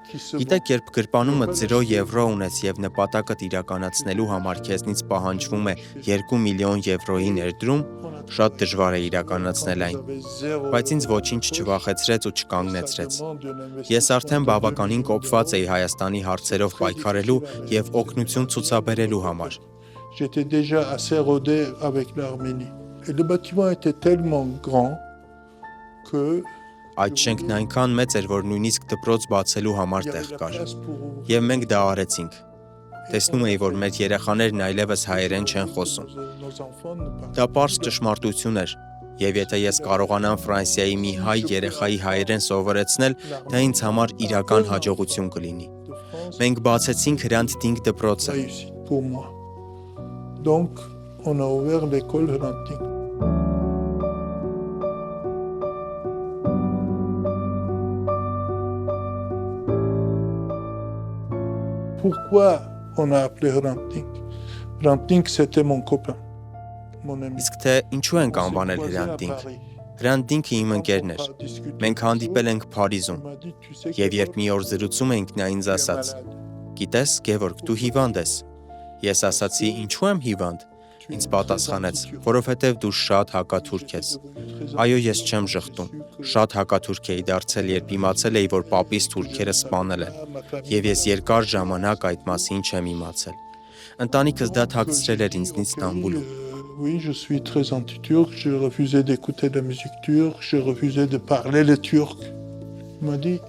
Գիտեք, երբ գրպանումը 0 եվրո ունես և նպատակդ իրականացնելու համար քեզնից պահանջվում է 2 միլիոն եվրոյի ներդրում, շատ դժվար է իրականացնել այն, բայց ինձ ոչինչ չվախեցրեց ու չկանգնեցրեց։ Ես արդեն բավականին կոփված էի Հայաստանի հարցերով պայքարելու և օգնություն ցուցաբերելու համար։ J'étais déjà assez rodé avec l'Arménie. Et le bâtiment était tellement grand que Այդ շենքն այնքան մեծ էր, որ նույնիսկ դպրոց բացելու համար տեղ կար։ Եվ մենք դա արեցինք։ Տեսնում էի, որ մեր երեխաներն այլևս հայերեն չեն խոսում։ Դա պարզ ճշմարտություն էր, և եթե ես կարողանամ Ֆրանսիայի մի հայ երեխայի հայերեն սովորեցնել, դա ինձ համար իրական հաջողություն կլինի։ Մենք բացեցինք Հրանտ Դինք դպրոցը։ pour moi. Donc, on a ouvert l'école Hrant Dink. Pourquoi on a appelé Hrant Dink? Hrant Dink, c'était mon copain, mon ami. Իսկ թե ինչու ենք անվանել Հրանտ Դինք։ Հրանտ Դինքը իմ ընկերն էր։ Մենք հանդիպել ենք Փարիզում։ Եվ երբ մի օր զրուցում էինք, նա ինձ ասաց. «Գիտես, Գևորգ, դու հիվանդ ես»։ Ես ասացի. «Ինչու եմ հիվանդ»։ Ինձ պատասխանեց. «Որովհետև դու շատ հակաթուրք ես»։ Այո, ես չեմ ժխտում։ Շատ հակաթուրք էի դարձել, երբ իմացել էի, որ պապիս թուրքերը սպանել են։ Եվ ես երկար ժամանակ այդ մասին չեմ իմացել։ Ընտանիքս դա թաքցրել էր ինձնից Ստամբուլում։ Oui, je suis très anti-turc, je refusais d'écouter la musique turque, je refusais de parler le turc. Il m'a dit